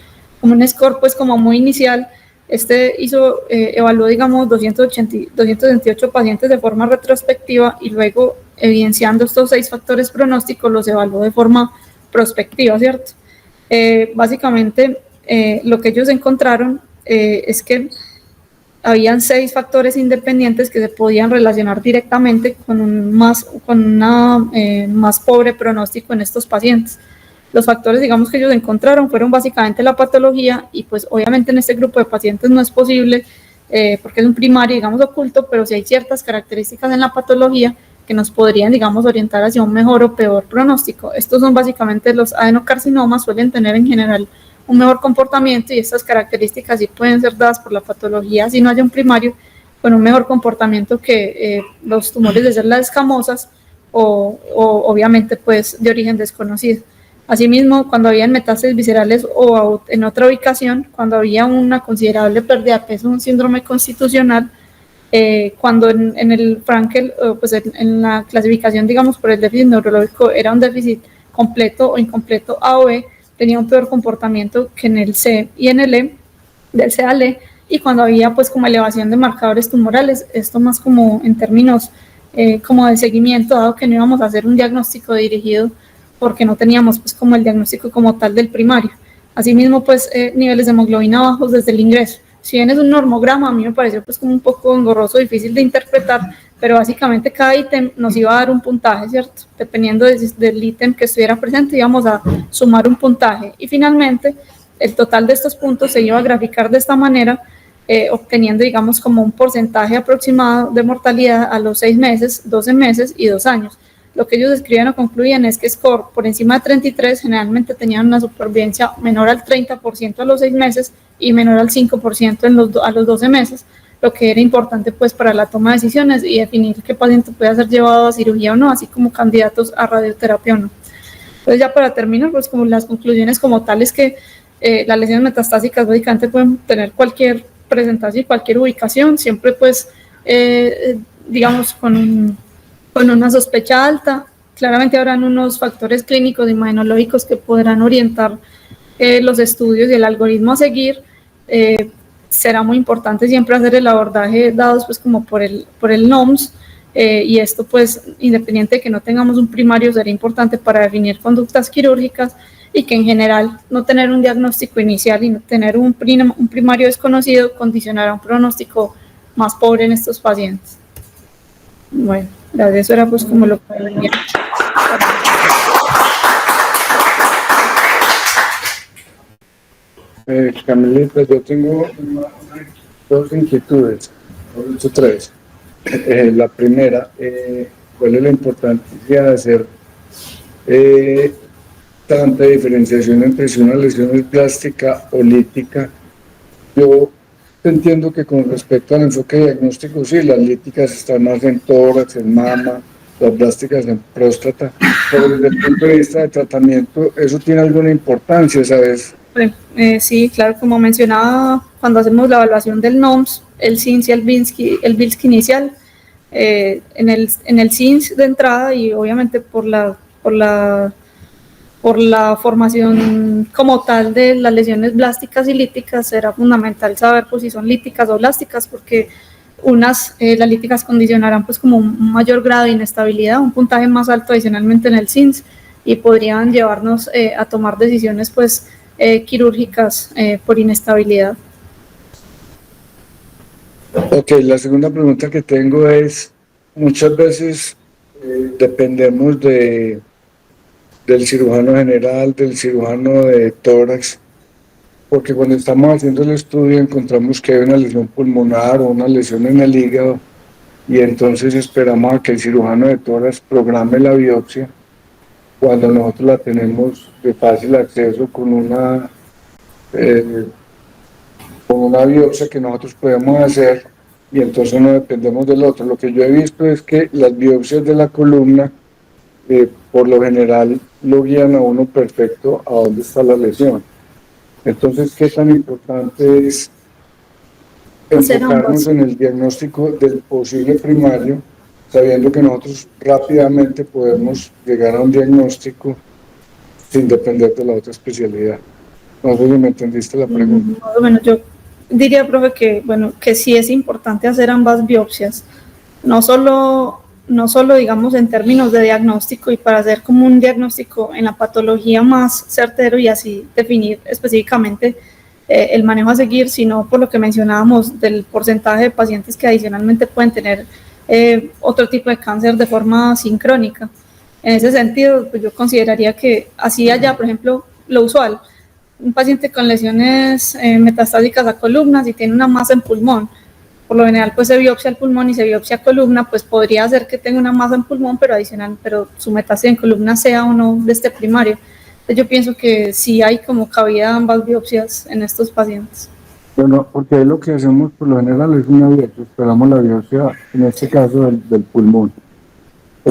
un score pues como muy inicial. Evaluó, digamos, 228 pacientes de forma retrospectiva, y luego, evidenciando estos 6 factores pronósticos, los evaluó de forma prospectiva, ¿cierto? Básicamente, lo que ellos encontraron es que habían 6 factores independientes que se podían relacionar directamente con un más pobre pronóstico en estos pacientes. Los factores, digamos, que ellos encontraron fueron básicamente la patología, y pues obviamente en este grupo de pacientes no es posible porque es un primario, digamos, oculto, pero sí hay ciertas características en la patología que nos podrían, digamos, orientar hacia un mejor o peor pronóstico. Estos son básicamente los adenocarcinomas, suelen tener en general un mejor comportamiento, y estas características sí pueden ser dadas por la patología, si no haya un primario, con un mejor comportamiento que los tumores de células escamosas o obviamente pues de origen desconocido. Asimismo, cuando había metástasis viscerales o en otra ubicación, cuando había una considerable pérdida de peso, un síndrome constitucional, cuando en el Frankel, pues en la clasificación, digamos, por el déficit neurológico, era un déficit completo o incompleto A o B, tenía un peor comportamiento que en el C y en el E, del C al E, y cuando había pues como elevación de marcadores tumorales, esto más como en términos como de seguimiento, dado que no íbamos a hacer un diagnóstico dirigido porque no teníamos pues como el diagnóstico como tal del primario. Asimismo, pues niveles de hemoglobina bajos desde el ingreso. Si bien es un normograma, a mí me pareció pues como un poco engorroso, difícil de interpretar, pero básicamente cada ítem nos iba a dar un puntaje, ¿cierto? Dependiendo del ítem que estuviera presente, íbamos a sumar un puntaje. Y finalmente, el total de estos puntos se iba a graficar de esta manera, obteniendo, digamos, como un porcentaje aproximado de mortalidad a los 6 meses, 12 meses y 2 años. Lo que ellos escribían o concluían es que score por encima de 33 generalmente tenían una supervivencia menor al 30% a los 6 meses y menor al 5% a los 12 meses, lo que era importante pues para la toma de decisiones y definir qué paciente puede ser llevado a cirugía o no, así como candidatos a radioterapia o no. Entonces ya para terminar, pues como las conclusiones como tal es que las lesiones metastásicas básicamente pueden tener cualquier presentación y cualquier ubicación, siempre pues digamos con una sospecha alta. Claramente habrán unos factores clínicos e inmunológicos que podrán orientar los estudios y el algoritmo a seguir. Será muy importante siempre hacer el abordaje dados pues como por el NOMS, y esto pues independiente de que no tengamos un primario será importante para definir conductas quirúrgicas y que en general no tener un diagnóstico inicial y no tener un primario desconocido condicionará un pronóstico más pobre en estos pacientes. Bueno, gracias, eso era pues como lo que venía. Camilita, yo tengo dos inquietudes, o tres. La primera, ¿cuál es la importancia de hacer tanta diferenciación entre si una lesión es plástica o lítica? Yo entiendo que con respecto al enfoque diagnóstico, sí, las líticas están más en tórax, en mama, las plásticas en próstata, pero desde el punto de vista de tratamiento, ¿eso tiene alguna importancia, sabes? Sí, claro, como mencionaba, cuando hacemos la evaluación del NOMS, el CINS y el BILSC inicial, en el CINS de entrada y obviamente por la formación como tal de las lesiones blásticas y líticas, será fundamental saber pues, si son líticas o blásticas, porque las líticas condicionarán pues como un mayor grado de inestabilidad, un puntaje más alto adicionalmente en el CINS y podrían llevarnos a tomar decisiones pues quirúrgicas por inestabilidad. Ok, la segunda pregunta que tengo es, muchas veces dependemos del cirujano general, del cirujano de tórax, porque cuando estamos haciendo el estudio encontramos que hay una lesión pulmonar o una lesión en el hígado y entonces esperamos a que el cirujano de tórax programe la biopsia cuando nosotros la tenemos de fácil acceso con una biopsia que nosotros podemos hacer y entonces no dependemos del otro. Lo que yo he visto es que las biopsias de la columna por lo general lo guían a uno perfecto a dónde está la lesión. Entonces, ¿qué tan importante es enfocarnos en el diagnóstico del posible primario, sabiendo que nosotros rápidamente podemos llegar a un diagnóstico sin depender de la otra especialidad? No sé si me entendiste la pregunta. Bueno, yo diría, profe, que sí es importante hacer ambas biopsias, no solo digamos en términos de diagnóstico y para hacer como un diagnóstico en la patología más certero y así definir específicamente el manejo a seguir, sino por lo que mencionábamos del porcentaje de pacientes que adicionalmente pueden tener otro tipo de cáncer de forma sincrónica. En ese sentido, pues yo consideraría que así haya, por ejemplo, lo usual, un paciente con lesiones metastásicas a columnas y tiene una masa en pulmón, por lo general pues se biopsia el pulmón y se biopsia columna, pues podría ser que tenga una masa en pulmón, pero su metástasis en columna sea o no de este primario. Entonces yo pienso que sí hay como cabida ambas biopsias en estos pacientes. Bueno, porque ahí lo que hacemos por lo general es una biopsia, esperamos la biopsia, en este caso del pulmón. Y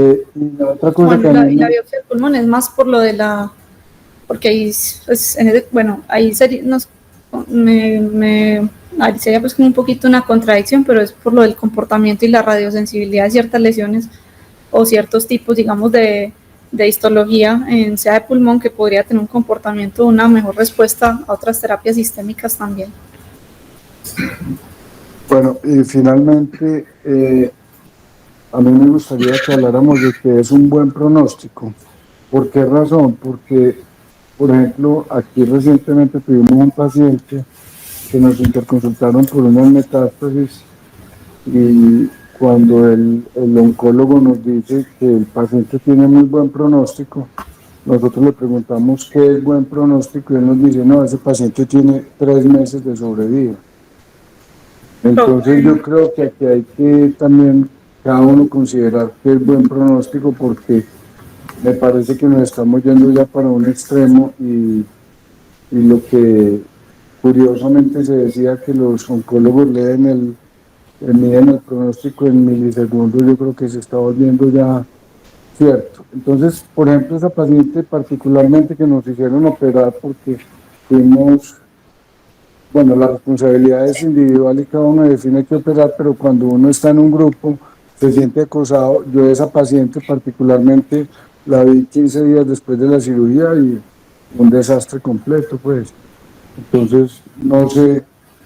la otra cosa bueno, la biopsia del pulmón es más por lo de porque ahí, pues, ahí sería, ahí sería pues como un poquito una contradicción, pero es por lo del comportamiento y la radiosensibilidad de ciertas lesiones o ciertos tipos, digamos, de histología en sea de pulmón que podría tener un comportamiento, una mejor respuesta a otras terapias sistémicas también. Bueno, y finalmente, a mí me gustaría que habláramos de que es un buen pronóstico. ¿Por qué razón? Porque, por ejemplo, aquí recientemente tuvimos un paciente que nos interconsultaron por unas metástasis y cuando el oncólogo nos dice que el paciente tiene muy buen pronóstico, nosotros le preguntamos qué es buen pronóstico y él nos dice, no, ese paciente tiene 3 meses de sobrevida. Entonces yo creo que aquí hay que también cada uno considerar qué es buen pronóstico porque me parece que nos estamos yendo ya para un extremo y lo que curiosamente se decía que los oncólogos miden el pronóstico en milisegundos, yo creo que se está volviendo ya cierto. Entonces, por ejemplo, esa paciente particularmente que nos hicieron operar porque fuimos, bueno, la responsabilidad es individual y cada uno define qué operar, pero cuando uno está en un grupo se siente acosado. Yo esa paciente particularmente la vi 15 días después de la cirugía y un desastre completo, pues. Entonces, no sé.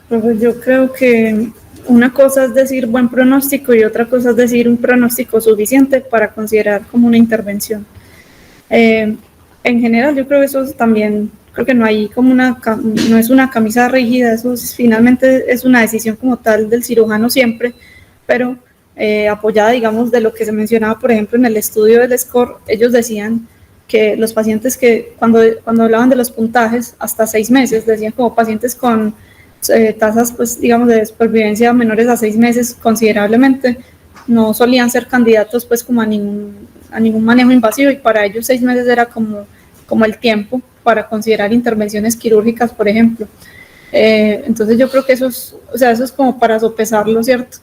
Pues yo creo que una cosa es decir buen pronóstico y otra cosa es decir un pronóstico suficiente para considerar como una intervención. En general, yo creo que eso también, creo que no hay como no es una camisa rígida, finalmente es una decisión como tal del cirujano siempre, pero apoyada, digamos, de lo que se mencionaba, por ejemplo, en el estudio del SCORE, ellos decían que los pacientes que cuando hablaban de los puntajes hasta 6 meses, decían como pacientes con tasas, pues, digamos, de supervivencia menores a 6 meses considerablemente, no solían ser candidatos pues como a ningún manejo invasivo y para ellos 6 meses era como el tiempo para considerar intervenciones quirúrgicas, por ejemplo. Entonces yo creo que eso es como para sopesarlo, ¿cierto?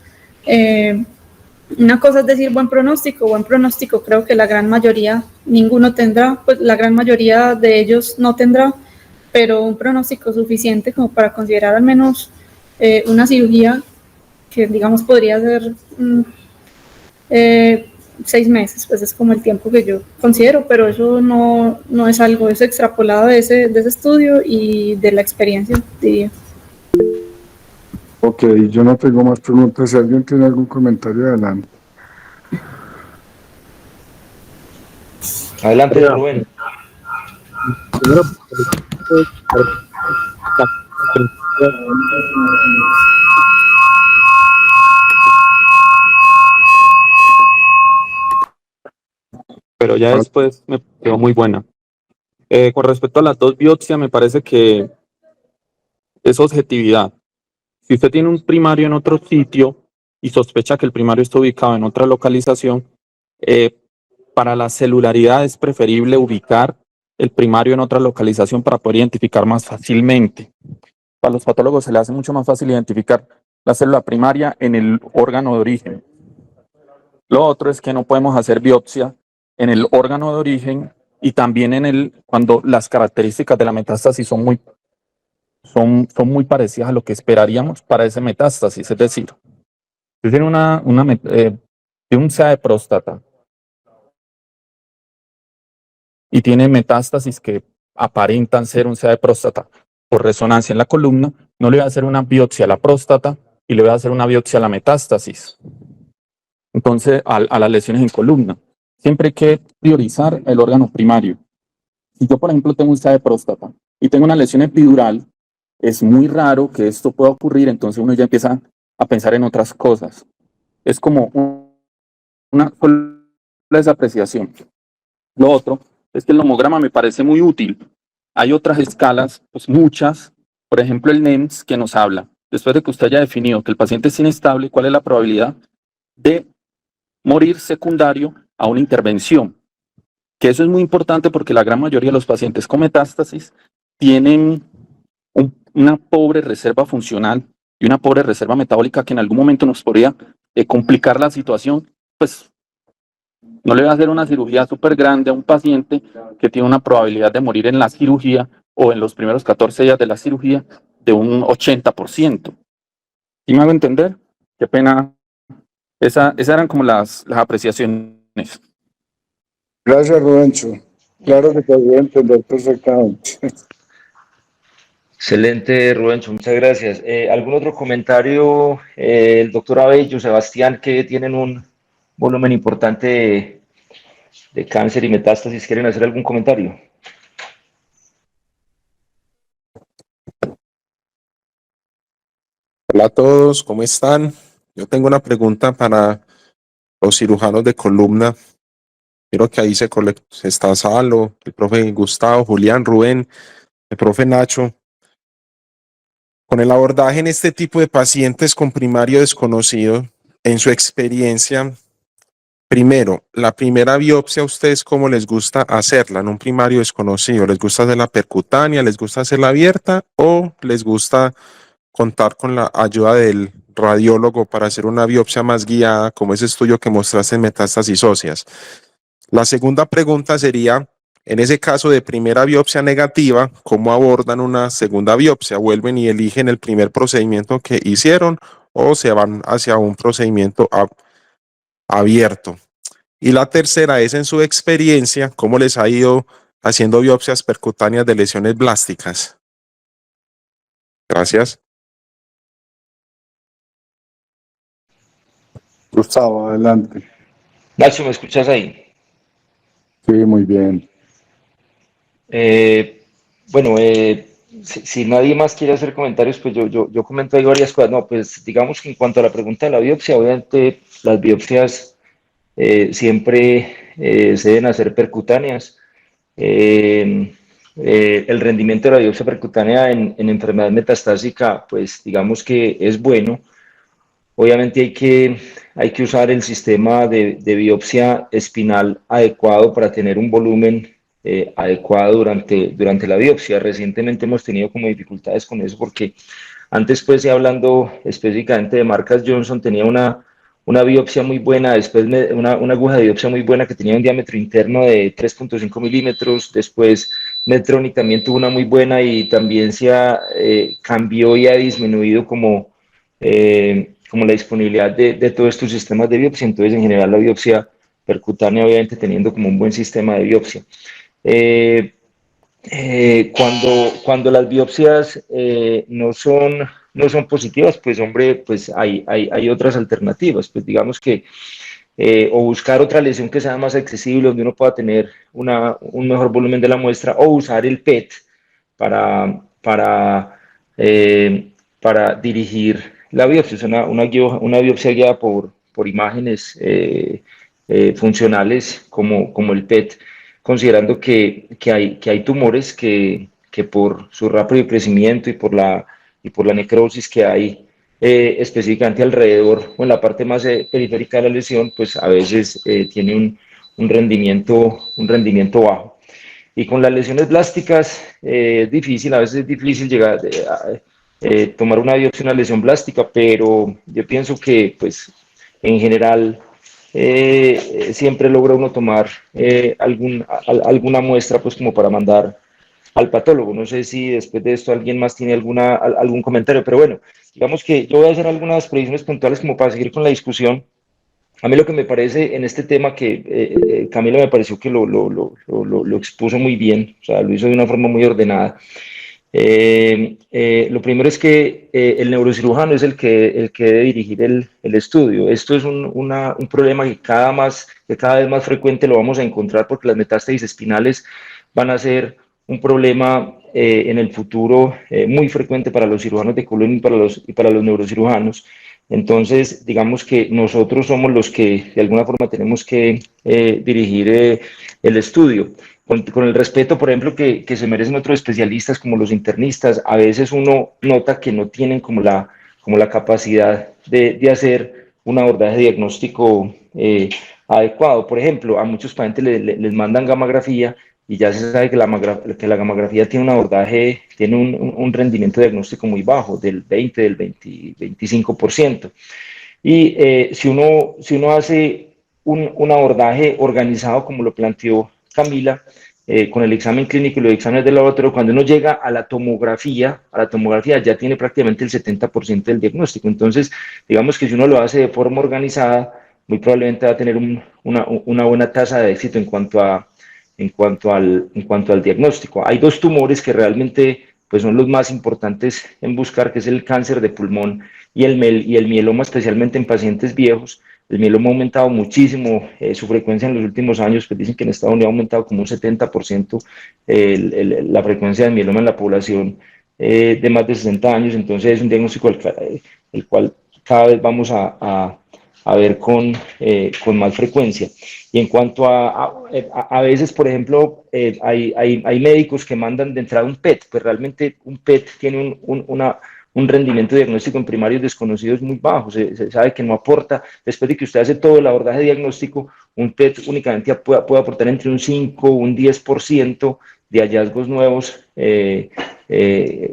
Una cosa es decir buen pronóstico creo que la gran mayoría, ninguno tendrá, pues la gran mayoría de ellos no tendrá, pero un pronóstico suficiente como para considerar al menos una cirugía que digamos podría ser 6 meses, pues es como el tiempo que yo considero, pero eso no es algo, es extrapolado de ese estudio y de la experiencia, diría. Ok, yo no tengo más preguntas. Si alguien tiene algún comentario, adelante. Adelante, Rubén. Pero ya después me quedó muy buena. Con respecto a las dos biopsias, me parece que es objetividad. Si usted tiene un primario en otro sitio y sospecha que el primario está ubicado en otra localización, para la celularidad es preferible ubicar el primario en otra localización para poder identificar más fácilmente. Para los patólogos se le hace mucho más fácil identificar la célula primaria en el órgano de origen. Lo otro es que no podemos hacer biopsia en el órgano de origen y también cuando las características de la metástasis son muy parecidas a lo que esperaríamos para ese metástasis. Es decir, si tiene un CA de próstata y tiene metástasis que aparentan ser un CA de próstata por resonancia en la columna, no le voy a hacer una biopsia a la próstata y le voy a hacer una biopsia a la metástasis. Entonces, a las lesiones en columna. Siempre hay que priorizar el órgano primario. Si yo, por ejemplo, tengo un CA de próstata y tengo una lesión epidural, es muy raro que esto pueda ocurrir, entonces uno ya empieza a pensar en otras cosas. Es como una desapreciación. Lo otro es que el nomograma me parece muy útil. Hay otras escalas, pues muchas, por ejemplo el NEMS que nos habla, después de que usted haya definido que el paciente es inestable, cuál es la probabilidad de morir secundario a una intervención. Que eso es muy importante porque la gran mayoría de los pacientes con metástasis tienen una pobre reserva funcional y una pobre reserva metabólica que en algún momento nos podría complicar la situación. Pues no le voy a hacer una cirugía súper grande a un paciente que tiene una probabilidad de morir en la cirugía o en los primeros 14 días de la cirugía de un 80%. ¿Sí me hago entender? Qué pena. Esas eran como las apreciaciones. Gracias, Rubencho. Claro que te voy a entender perfectamente. Excelente, Rubencho, muchas gracias. ¿Algún otro comentario? El doctor Abello, Sebastián, que tienen un volumen importante de cáncer y metástasis quieren hacer algún comentario. Hola a todos, ¿cómo están? Yo tengo una pregunta para los cirujanos de columna. Quiero que ahí está Salo, el profe Gustavo, Julián, Rubén, el profe Nacho. Con el abordaje en este tipo de pacientes con primario desconocido, en su experiencia, primero, la primera biopsia a ustedes, ¿cómo les gusta hacerla en un primario desconocido? ¿Les gusta hacerla percutánea? ¿Les gusta hacerla abierta? ¿O les gusta contar con la ayuda del radiólogo para hacer una biopsia más guiada, como ese estudio que mostraste en metástasis óseas? La segunda pregunta sería, en ese caso de primera biopsia negativa, ¿cómo abordan una segunda biopsia? ¿Vuelven y eligen el primer procedimiento que hicieron o se van hacia un procedimiento abierto? Y la tercera es, en su experiencia, ¿cómo les ha ido haciendo biopsias percutáneas de lesiones blásticas? Gracias. Gustavo, adelante. Nacho, ¿me escuchas ahí? Sí, muy bien. Bueno, si nadie más quiere hacer comentarios, pues yo comento ahí varias cosas. No, pues digamos que en cuanto a la pregunta de la biopsia, obviamente las biopsias siempre se deben hacer percutáneas. El rendimiento de la biopsia percutánea en enfermedad metastásica, pues digamos que es bueno. Obviamente hay que usar el sistema de biopsia espinal adecuado para tener un volumen adecuado durante la biopsia. Recientemente hemos tenido como dificultades con eso porque antes, pues, hablando específicamente de marcas Johnson, tenía una biopsia muy buena, después una aguja de biopsia muy buena que tenía un diámetro interno de 3.5 milímetros, después Medtronic también tuvo una muy buena y también cambió y ha disminuido como la disponibilidad de todos estos sistemas de biopsia. Entonces, en general, la biopsia percutánea, obviamente teniendo como un buen sistema de biopsia. Cuando las biopsias no son positivas, pues hombre, pues hay otras alternativas. Pues digamos que o buscar otra lesión que sea más accesible, donde uno pueda tener un mejor volumen de la muestra, o usar el PET para, para, eh, para dirigir la biopsia. Es una biopsia guiada por imágenes funcionales como el PET, considerando que hay tumores que por su rápido crecimiento y por la necrosis que hay específicamente alrededor o en la parte más periférica de la lesión, pues a veces tiene un rendimiento bajo. Y con las lesiones blásticas a veces es difícil llegar a tomar una biopsia de una lesión blástica, pero yo pienso que pues en general siempre logra uno tomar alguna muestra pues como para mandar al patólogo. No sé si después de esto alguien más tiene algún comentario, pero bueno, digamos que yo voy a hacer algunas predicciones puntuales como para seguir con la discusión. A mí lo que me parece en este tema que Camilo me pareció que lo expuso muy bien, o sea, lo hizo de una forma muy ordenada. Lo primero es que el neurocirujano es el que debe dirigir el estudio. Esto es un problema que cada vez más frecuente lo vamos a encontrar porque las metástasis espinales van a ser un problema en el futuro muy frecuente para los cirujanos de columna y para los neurocirujanos. Entonces, digamos que nosotros somos los que de alguna forma tenemos que dirigir el estudio. Con el respeto, por ejemplo, que se merecen otros especialistas como los internistas, a veces uno nota que no tienen como la capacidad de hacer un abordaje diagnóstico adecuado. Por ejemplo, a muchos pacientes les mandan gammagrafía y ya se sabe que la gammagrafía tiene un abordaje, tiene un rendimiento diagnóstico muy bajo, del 20, del 20, 25%. Y si uno hace un abordaje organizado como lo planteó Camila, con el examen clínico y los exámenes de laboratorio, cuando uno llega a la tomografía ya tiene prácticamente el 70% del diagnóstico. Entonces, digamos que si uno lo hace de forma organizada, muy probablemente va a tener una buena tasa de éxito en cuanto al diagnóstico. Hay dos tumores que realmente pues, son los más importantes en buscar, que es el cáncer de pulmón y el mieloma, especialmente en pacientes viejos, El mieloma ha aumentado muchísimo, su frecuencia en los últimos años, pues dicen que en Estados Unidos ha aumentado como un 70% la frecuencia de mieloma en la población de más de 60 años. Entonces es un diagnóstico el cual cada vez vamos a ver con más frecuencia. Y en cuanto a veces, por ejemplo, hay médicos que mandan de entrada un PET, pues realmente un PET tiene un rendimiento diagnóstico en primarios desconocidos muy bajo, se sabe que no aporta, después de que usted hace todo el abordaje diagnóstico, un PET únicamente puede aportar entre un 5 o un 10% de hallazgos nuevos,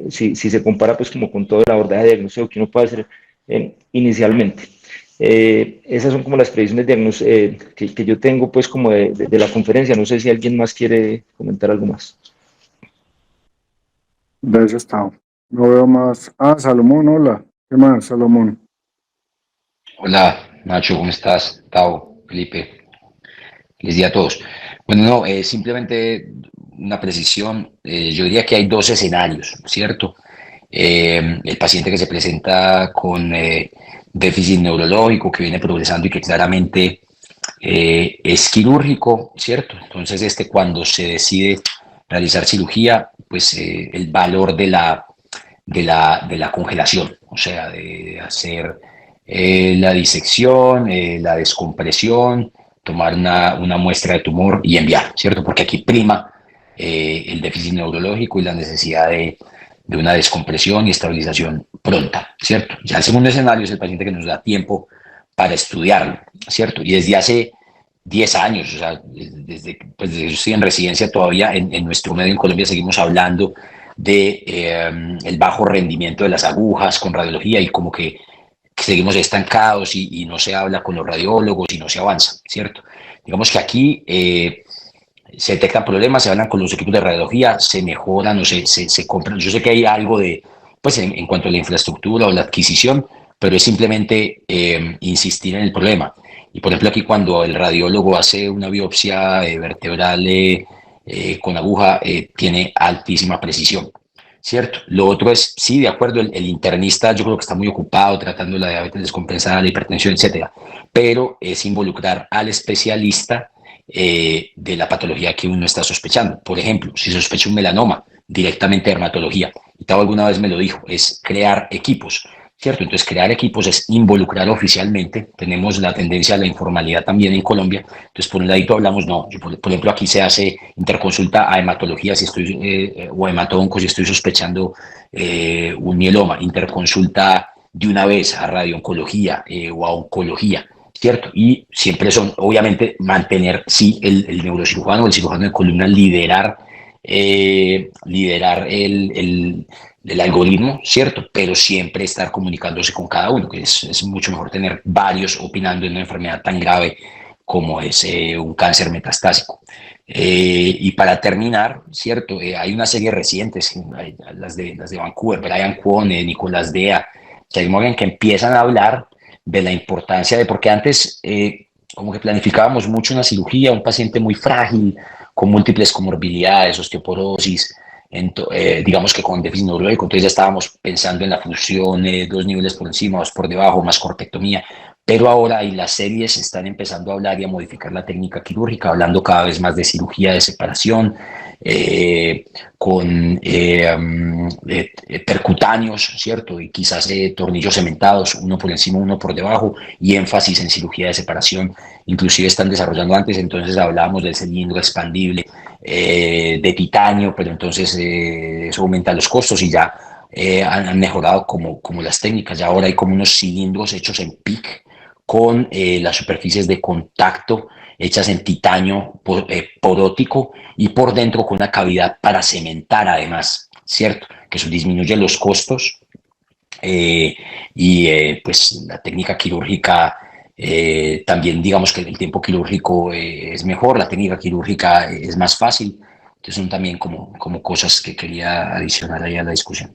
si se compara pues como con todo el abordaje diagnóstico que uno puede hacer inicialmente. Esas son como las predicciones que yo tengo pues como de la conferencia. No sé si alguien más quiere comentar algo más. De eso está. No veo más. Ah, Salomón, hola. ¿Qué más, Salomón? Hola, Nacho, ¿cómo estás? Tao, Felipe, les di a todos. Bueno, no, simplemente una precisión. Yo diría que hay dos escenarios, ¿cierto? El paciente que se presenta con déficit neurológico, que viene progresando y que claramente es quirúrgico, ¿cierto? Entonces, cuando se decide realizar cirugía, pues el valor de la congelación, o sea, de hacer la disección, la descompresión, tomar una muestra de tumor y enviar, ¿cierto? Porque aquí prima el déficit neurológico y la necesidad de una descompresión y estabilización pronta, ¿cierto? Ya el segundo escenario es el paciente que nos da tiempo para estudiarlo, ¿cierto? Y desde hace 10 años, o sea, desde que yo estoy en residencia todavía, en nuestro medio en Colombia seguimos hablando de el bajo rendimiento de las agujas con radiología y como que seguimos estancados y no se habla con los radiólogos y no se avanza, ¿cierto? Digamos que aquí se detectan problemas, se hablan con los equipos de radiología, se mejoran o se compran. Yo sé que hay algo de, pues en cuanto a la infraestructura o la adquisición, pero es simplemente insistir en el problema. Y por ejemplo aquí cuando el radiólogo hace una biopsia vertebral con aguja, tiene altísima precisión, ¿cierto? Lo otro es, sí, de acuerdo, el internista yo creo que está muy ocupado tratando la diabetes descompensada, la hipertensión, etcétera, pero es involucrar al especialista de la patología que uno está sospechando. Por ejemplo, si sospecha un melanoma, directamente dermatología. Y Tao alguna vez me lo dijo, es crear equipos, ¿cierto? Entonces, crear equipos es involucrar oficialmente. Tenemos la tendencia a la informalidad también en Colombia. Entonces, por un ladito hablamos, no, yo, por ejemplo, aquí se hace interconsulta a hematología si estoy, o hematonco si estoy sospechando un mieloma, interconsulta de una vez a radiooncología o a oncología, ¿cierto? Y siempre son, obviamente, mantener, sí, el neurocirujano o el cirujano de columna, liderar el algoritmo, ¿cierto? Pero siempre estar comunicándose con cada uno, que es mucho mejor tener varios opinando en una enfermedad tan grave como es un cáncer metastásico. Y para terminar, ¿cierto? Hay una serie recientes, las de Vancouver, Brian Kwon, Nicolás Dea, Chase Morgan, que empiezan a hablar de la importancia de, porque antes como que planificábamos mucho una cirugía, un paciente muy frágil, con múltiples comorbilidades, osteoporosis, digamos que con déficit neurológico, entonces ya estábamos pensando en la fusión, 2 niveles por encima, 2 por debajo, más corpectomía, pero ahora y las series están empezando a hablar y a modificar la técnica quirúrgica, hablando cada vez más de cirugía de separación, con percutáneos, ¿cierto? Y quizás tornillos cementados, uno por encima, uno por debajo, y énfasis en cirugía de separación. Inclusive están desarrollando antes, entonces hablábamos del cilindro expandible de titanio, pero entonces eso aumenta los costos y ya han mejorado como las técnicas. Ya ahora hay como unos cilindros hechos en PIC con las superficies de contacto hechas en titanio porótico y por dentro con una cavidad para cementar además, ¿cierto? Que eso disminuye los costos pues la técnica quirúrgica también digamos que el tiempo quirúrgico es mejor, la técnica quirúrgica es más fácil. Entonces son también como cosas que quería adicionar ahí a la discusión.